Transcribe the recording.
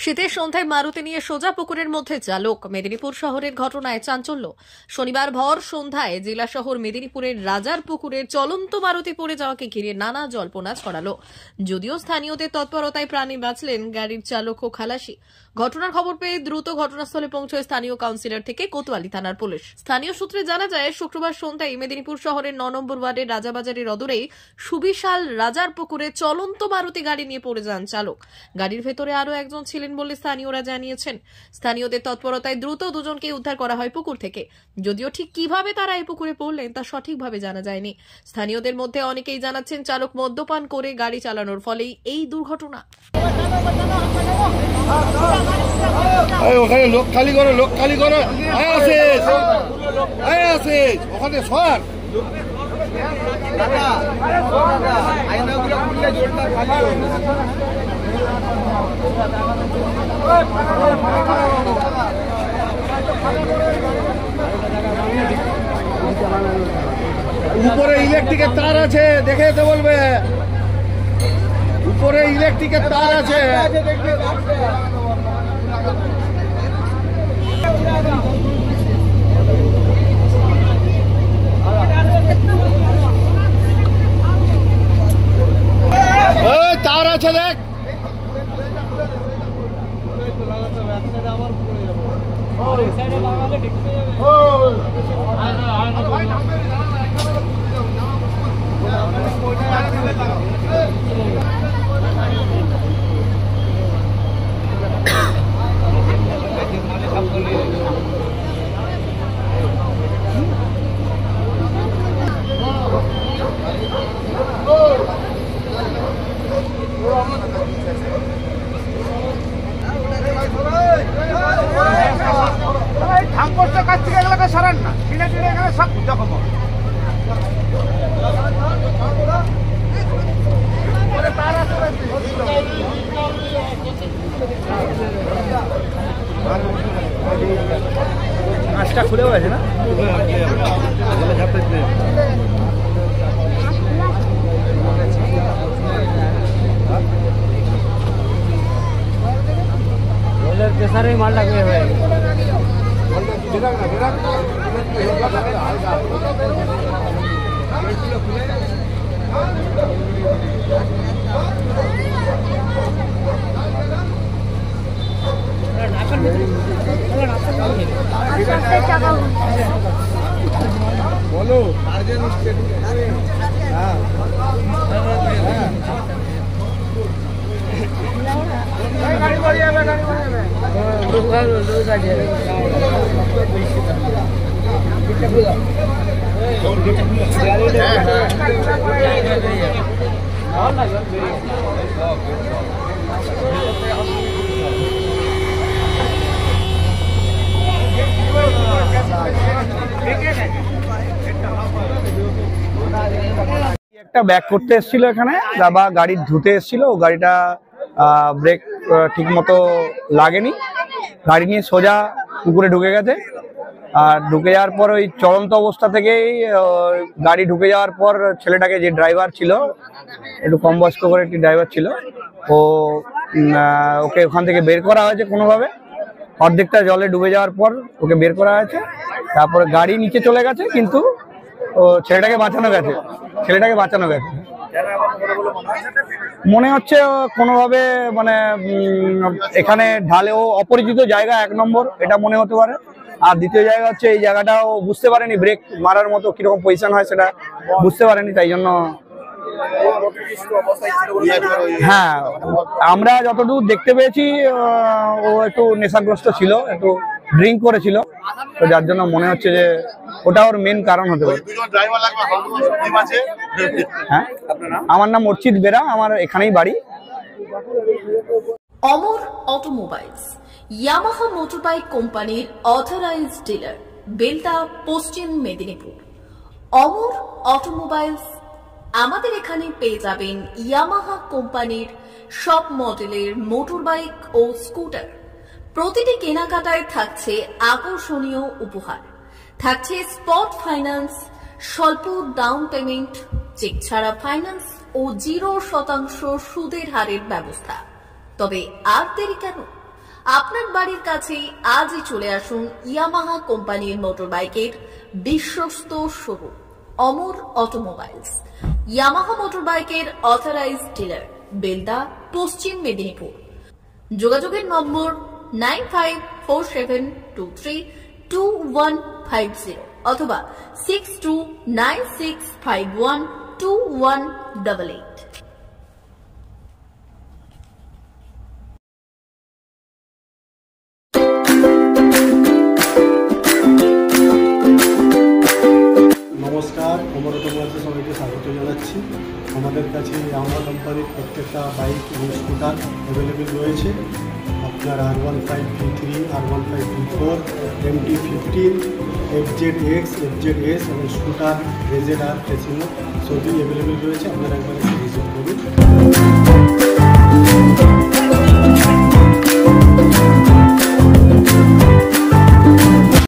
শীতের সন্ধ্যায় মারুতি নিয়ে সোজা পুকুরের মধ্যে চালক। মেদিনীপুর শহরের ঘটনায় চাঞ্চল্য। শনিবার ভর সন্ধ্যায় জেলা শহর মেদিনীপুরের রাজার পুকুরের চলন্ত মারুতি পড়ে যাওয়াকে ঘিরে নানা জল্পনা ছড়ালো। যদিও স্থানীয়দের তৎপরতায় প্রাণে বাঁচলেন গাড়ির চালক ও খালাসি। ঘটনার খবর পেয়ে দ্রুত ঘটনাস্থলে পৌঁছয় স্থানীয় কাউন্সিলর থেকে কোতোয়ালি থানার পুলিশ। স্থানীয় সূত্রে জানা যায়, শুক্রবার সন্ধ্যায় মেদিনীপুর শহরের 9 নম্বর ওয়ার্ডের রাজাবাজারের অদূরেই সুবিশাল রাজার পুকুরে চলন্ত মারুতি গাড়ি নিয়ে পড়ে যান চালক। গাড়ির ভেতরে আরো একজন ছিলেন বলে স্থানীয়রা জানিয়েছেন। স্থানীয়দের তৎপরতায় দ্রুত দুজনকে উদ্ধার করা হয় পুকুর থেকে। যদিও ঠিক কিভাবে তারা এই পুকুরে পড়লেন তা সঠিকভাবে জানা যায়নি। স্থানীয়দের মধ্যে অনেকেই জানাচ্ছেন, চালক মদ্যপান করে গাড়ি চালানোর ফলেই এই দুর্ঘটনা। ওখানে লোক খালি করো, লোক খালি করো। ওখানে সর উপরে ইলেকট্রিকের তার আছে, দেখে যেতে বলবে। উপরে ইলেকট্রিকের তার আছে। তার আছে, দেখ। কাজটা খুলেও আছে না, প্রেসারে মালটা হয়ে গেছে। বলো গাড়ি বাড়ি যাবে, গাড়ি বাড়ি যাবে। একটা ব্যাক করতে এসেছিল এখানে, বা গাড়ি ধুতে এসেছিল। ও গাড়িটা ব্রেক ঠিক মতো লাগেনি, গাড়ি নিয়ে সোজা পুকুরে ঢুকে গেছে। আর ঢুকে যাওয়ার পর ওই চলন্ত অবস্থা থেকেই গাড়ি ঢুকে যাওয়ার পর ছেলেটাকে, যে ড্রাইভার ছিল, একটু কম বয়স্ক করে একটি ড্রাইভার ছিল, ওকে ওখান থেকে বের করা হয়েছে কোনোভাবে। অর্ধেকটা জলে ডুবে যাওয়ার পর ওকে বের করা হয়েছে। তারপরে গাড়ি নিচে চলে গেছে, কিন্তু ছেলেটাকে বাঁচানো গেছে। মনে হচ্ছে কোনোভাবে, মানে এখানে ঢালেও অপরিচিত জায়গা 1 নম্বর, এটা মনে হতে পারে। আর দ্বিতীয় জায়গা হচ্ছে, এই জায়গাটাও বুঝতে পারেনি ব্রেক মারার মতো কিরকম পজিশন হয় সেটা বুঝতে পারেনি, তাই জন্য। হ্যাঁ, আমরা যতদূর দেখতে পেয়েছি ও একটু নেশাগ্রস্ত ছিল, একটু ড্রিঙ্ক করেছিল, তো যার জন্য মনে হচ্ছে যে ওটা ওর মেন কারণ হতে পারে। হ্যাঁ, আমার নাম অর্চিত বেরা, আমার এখানেই বাড়ি। অমর অটোমোবাইলস, ইয়ামাহা মোটরবাইক কোম্পানির অথরাইজড ডিলার, বেলদা, পশ্চিম মেদিনীপুর। অমর অটোমোবাইলস, আমাদের এখানে পেয়ে যাবেন ইয়ামাহা কোম্পানির সব মডেলের মোটরবাইক ও স্কুটার। প্রতিটি কেনাকাটায় থাকছে আকর্ষণীয় উপহার, থাকছে স্পট ফাইন্যান্স, স্বল্প ডাউন পেমেন্ট, চেক ছাড়া ফাইন্যান্স ও 0% সুদের হারের ব্যবস্থা। তবে আর দেরি কেন? আপনার বাড়ির কাছেই আজই চলে আসুন ইয়ামাহা কোম্পানির মোটরবাইকের বিশ্বস্ত শোরুম অমর অটোমোবাইলস। ইয়ামাহা মোটরবাইকের অথরাইজড ডিলার, বেলদা, পশ্চিম মেদিনীপুর। যোগাযোগের নম্বর 9547232150 অথবা 6296512188। নমস্কার, অমর অটোমোবাইলসে সবাইকে স্বাগত জানাচ্ছি। আমাদের কাছে ইয়ামাহা কোম্পানির প্রত্যেকটা বাইক এবং স্কুটার অ্যাভেলেবেল রয়েছে। আপনার R15V3, R15V4, MT15, FZX, FZS এবং স্কুটার RZR ফেসিনো সবই অ্যাভেলেবেল রয়েছে। আপনারা একবার ভিজিট করুন।